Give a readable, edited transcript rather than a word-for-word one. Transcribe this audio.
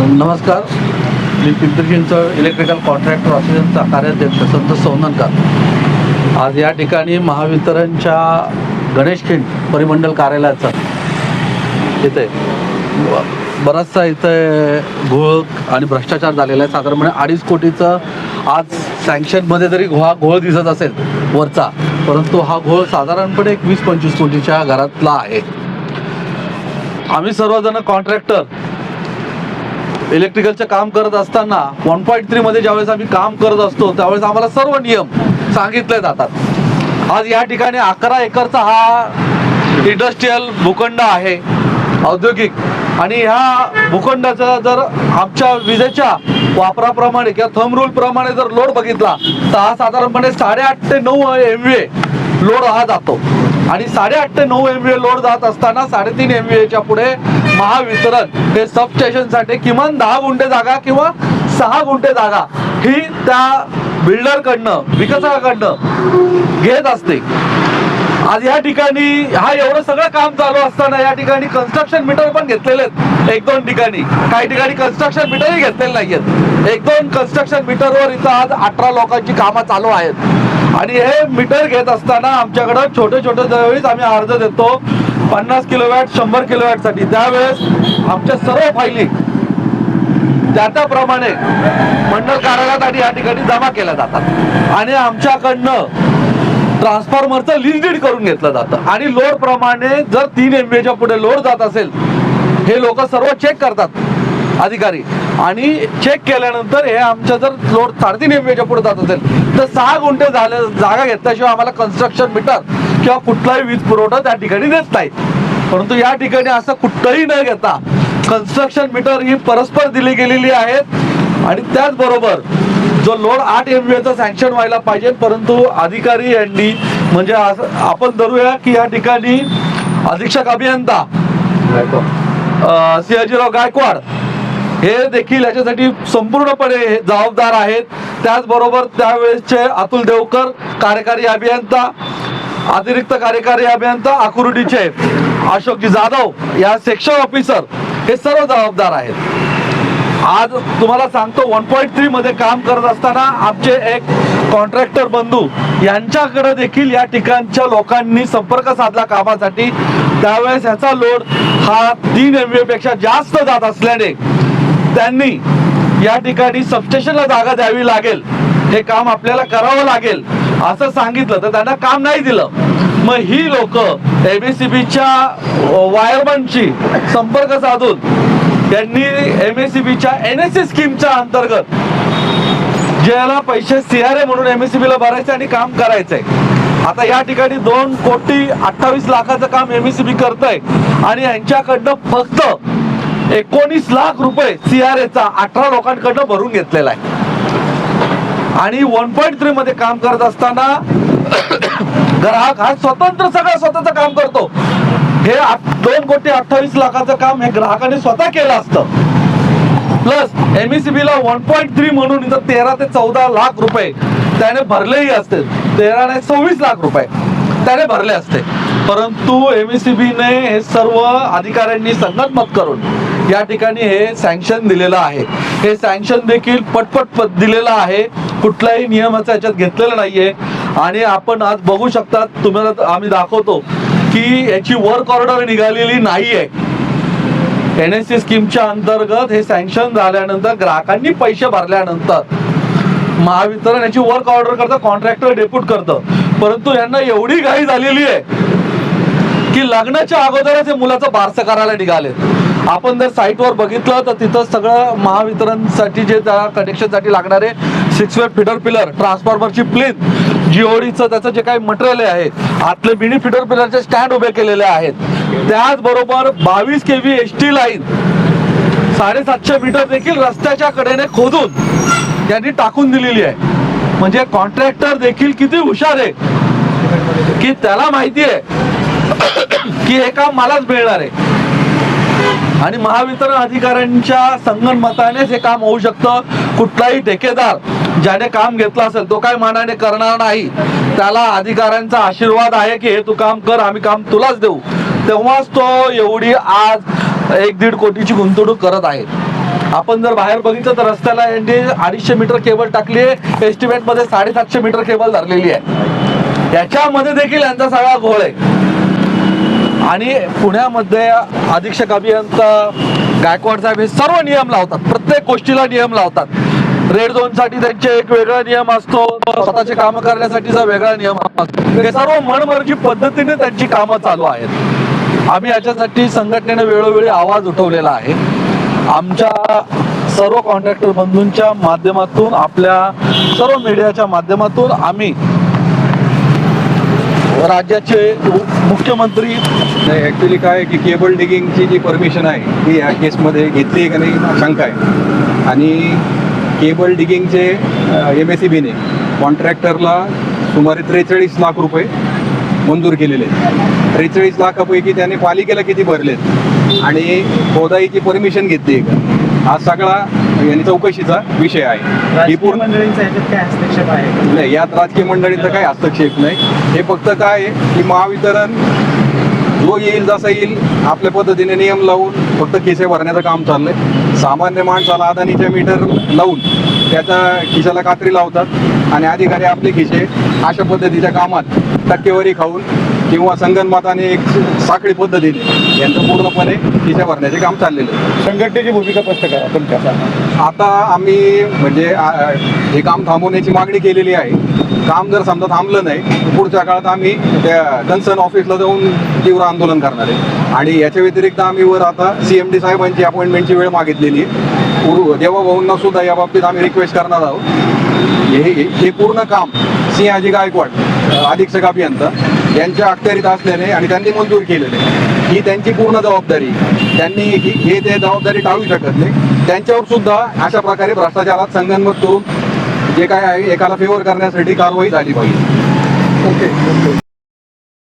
नमस्कार, मी Pimpri Chinchwad electrical contractor असोसिएशनचा कार्याध्यक्ष संतोष सोननकर आज या ठिकाणी महावितरणच्या गणेशखिंड परिमंडल कार्यालयाचा इथे बराचसा इथे घोळ आणि भ्रष्टाचार झालेला आहे. साधारणपणे 2.5 कोटीचं आज सँक्शनमध्ये जरी घोळ दिसत असेल वरचा, परंतु हा घोळ साधारणपणे 20-25 कोटीच्या घरातला आहे. आम्ही सर्वजण कॉन्ट्रॅक्टर इलेक्ट्रिकलचं काम करत असताना 1.3 मध्ये ज्यावेळेस आम्ही काम करत असतो त्यावेळेस आम्हाला सर्व नियम सांगितले जातात. आज या ठिकाणी 11 एकरचा हा इंडस्ट्रीयल भूखंड आहे, औद्योगिक, आणि ह्या भूखंडाचा जर आमच्या विजेच्या वापराप्रमाणे किंवा थंब रूल प्रमाणे जर लोड बघितला तर हा साधारणपणे 8.5 ते 9 MVA लोड हा जातो. आणि 8.5 ते 9 MVA लोड जात असताना 3.5 MVAच्या पुढे महावितरण हे सबस्टेशनसाठी किमान 10 गुंठे जागा किंवा 6 गुंठे जागा ही त्या बिल्डरकडनं, विकसकाकडनं घेत असते. आज या ठिकाणी हा एवढं सगळं काम चालू असताना या ठिकाणी कन्स्ट्रक्शन मीटर पण घेतलेले आहेत 1-2 ठिकाणी. काही ठिकाणी कन्स्ट्रक्शन मीटरही घेतलेले नाहीयेत. 1-2 कन्स्ट्रक्शन मीटरवर इथं आज 18 लोकांची कामं चालू आहेत. आणि हे मीटर घेत असताना आमच्याकडं छोटे ज्यावेळेस आम्ही अर्ज देतो 50 किलोवॅट 100 किलोवॅटसाठी, त्यावेळेस आमच्या सर्व फायली त्याप्रमाणे मंडळ कार्यालयात आणि या ठिकाणी जमा केल्या जातात आणि आमच्याकडनं ट्रान्सफॉर्मरचं लीज डीड करून घेतलं जातं. आणि लोड प्रमाणे जर 3 MVAच्या पुढे लोड जात असेल हे लोक सर्व चेक करतात अधिकारी, आणि चेक केल्यानंतर हे आमच्या जर लोड 3.5 MVAच्या पुढे जात असेल तर 6 गुंठे जागा घेतल्याशिवाय आम्हाला कन्स्ट्रक्शन मीटर किंवा कुठलाही वीज पुरवठा त्या ठिकाणी देत नाही. परंतु या ठिकाणी असं कुठलंही न घेता कन्स्ट्रक्शन मीटर ही परस्पर दिली गेलेली आहेत. आणि त्याचबरोबर जो लोड 8 MVAचा सँक्शन व्हायला पाहिजे, परंतु अधिकारी यांनी म्हणजे आपण धरूया की या ठिकाणी अधीक्षक अभियंता सिंहाजीराव गायकवाड हे देखील याच्यासाठी संपूर्णपणे जबाबदार आहेत. त्याचबरोबर त्यावेळेसचे अतुल देवकर कार्यकारी अभियंता, अतिरिक्त कार्यकारी अभियंता आकुर्डीचे अशोकजी जाधव या सेक्शन ऑफिसर हे सर्व जबाबदार आहेत. आज तुम्हाला सांगतो 1.3 मध्ये काम करत असताना आमचे एक कॉन्ट्रॅक्टर बंधू यांच्याकडे देखील या ठिकाणच्या लोकांनी संपर्क साधला कामासाठी. त्यावेळेस ह्याचा लोड हा 3 MVA पेक्षा जास्त जात असल्याने त्यांनी या ठिकाणी सबस्टेशनला जागा द्यावी लागेल, हे काम आपल्याला करावं लागेल असं सांगितलं तर त्यांना काम नाही दिलं. मग ही लोक MSEBच्या वायरमनशी संपर्क साधून त्यांनी MSEBच्या NSC स्कीमच्या अंतर्गत ज्याला पैसे CRA म्हणून MSEBला भरायचे आणि काम करायचंय. आता या ठिकाणी 2,28,00,000चं काम MSEB करतंय आणि यांच्याकडनं फक्त 19 लाख रुपये CRAचा 18 लोकांकडनं भरून घेतलेला आहे. आणि 1.3 मध्ये काम करत असताना ग्राहक हा स्वतंत्र सगळं स्वतःच काम करतो. हे 2,28,00,000चं काम हे ग्राहकाने स्वतः केलं असतं. प्लस MSEBला 1.3 म्हणून इथं 13 ते 14 लाख रुपये त्याने भरलेही असते. 13 ने 26 लाख रुपये त्याने भरले असते. परंतु MSEBने हे सर्व अधिकाऱ्यांनी संगनमत करून या ठिकाणी हे सँक्शन दिलेलं आहे. हे सँक्शन देखील पटपट दिलेलं आहे, कुठल्याही नियमाचा याच्यात घेतलेला नाहीये. आणि आपण आज बघू शकता, तुम्हाला आम्ही दाखवतो की याची वर्क ऑर्डर निघालेली नाहीये. NSC स्कीमच्या अंतर्गत हे सँक्शन झाल्यानंतर ग्राहकांनी पैसे भरल्यानंतर महावितरण याची वर्क ऑर्डर करतं, कॉन्ट्रॅक्टर डेप्यूट करतं. परंतु यांना एवढी घाई झालेली आहे की लग्नाच्या अगोदरच हे मुलाचं बारसं करायला निघाले. आपण जर साईटवर बघितलं तर तिथं सगळं महावितरणसाठी जे त्या कनेक्शनसाठी लागणारे 6 वे फीडर पिलर, ट्रान्सफॉर्मरची प्लेन, GODचं त्याचं जे काही मटेरियल आहे, आतले मिनी फीडर पिलरचे स्टँड उभे केलेले आहेत. त्याचबरोबर 22 kV ST लाईन 750 मीटर देखील रस्त्याच्या कडेने खोदून यांनी टाकून दिलेली आहे. म्हणजे कॉन्ट्रॅक्टर देखील किती हुशार आहे की त्याला माहिती आहे की हे काम मलाच मिळणार आहे. आणि महावितरण अधिकाऱ्यांच्या संगनमतानेच हे काम होऊ शकतं. कुठलाही ठेकेदार ज्याने काम घेतलं असेल तो काय मनाने करणार नाही. त्याला अधिकाऱ्यांचा आशीर्वाद आहे की हे तू काम कर, आम्ही काम तुलाच देऊ. तेव्हाच तो एवढी आज 1-1.5 कोटीची गुंतवणूक करत आहे. आपण जर बाहेर बघितलं तर रस्त्याला यांनी 250 मीटर केबल टाकली आहे, एस्टिमेट मध्ये 750 मीटर केबल धरलेली आहे. याच्यामध्ये देखील यांचा सगळा घोळ आहे. आणि पुण्यामध्ये अधीक्षक अभियंता गायकवाड साहेब हे सर्व नियम लावतात, प्रत्येक गोष्टीला नियम लावतात. रेड झोन साठी त्यांचे एक वेगळा नियम असतो, स्वतःचे काम करण्यासाठीचा वेगळा नियम असतो. हे सर्व मनमर्जी पद्धतीने त्यांची कामं चालू आहेत. आम्ही याच्यासाठी संघटनेने वेळोवेळी आवाज उठवलेला आहे. आमच्या सर्व कॉन्ट्रॅक्टर बंधूंच्या माध्यमातून, आपल्या सर्व मीडियाच्या माध्यमातून आम्ही राज्याचे मुख्यमंत्री ॲक्च्युली काय आहे की केबल डिगिंगची जी परमिशन आहे ती या केसमध्ये घेतली आहे का नाही शंका आहे. आणि केबल डिगिंगचे MSEBने कॉन्ट्रॅक्टरला सुमारे 43 लाख रुपये मंजूर केलेले आहेत. 43 लाखापैकी त्याने पालिकेला किती भरलेत आणि खोदाईची परमिशन घेतली आहे का, हा सगळा यांनी चौकशीचा विषय आहे. ही पूर्ण मंडळींचा याच्यात काय हस्तक्षेप आहे? नाही, यात राजकीय मंडळींचा काही हस्तक्षेप नाही. हे फक्त काय आहे की महावितरण जो येईल जसा येईल आपल्या पद्धतीने नियम लावून फक्त खिसे भरण्याचं काम चाललंय. सामान्य माणसाला अदानीच्या मीटर लावून त्याच्या खिशाला कात्री लावतात आणि अधिकारी आपले खिसे अशा पद्धतीच्या कामात टक्केवारी खाऊन किंवा संगनमताने एक साखळी पद्धतीने यांचं पूर्णपणे खिसे भरण्याचे काम चाललेलं आहे. संघटनेची भूमिका स्पष्ट करा तुमच्या. आता आम्ही म्हणजे हे काम थांबवण्याची मागणी केलेली आहे. काम जर समजा थांबलं नाही पुढच्या काळात आम्ही त्या कन्सर्न ऑफिसला जाऊन तीव्र आंदोलन करणार आहे. आणि याच्या व्यतिरिक्त आम्ही वर आता CMD साहेबांची अपॉइंटमेंटची वेळ मागितलेली आहे. देवाभाऊंना सुद्धा या बाबतीत आम्ही रिक्वेस्ट करणार आहोत. हे पूर्ण काम सिंहाजी गायकवाड अधीक्षक अभियंता यांच्या अखत्यारीत असल्याने आणि त्यांनी मंजूर केलेले ही त्यांची पूर्ण जबाबदारी. त्यांनी हे ते जबाबदारी टाळू शकत नाही. त्यांच्यावर सुद्धा अशा प्रकारे भ्रष्टाचारात संगनमत करून जे काय आहे एकाला फेवर करण्यासाठी कारवाई झाली पाहिजे. ओके.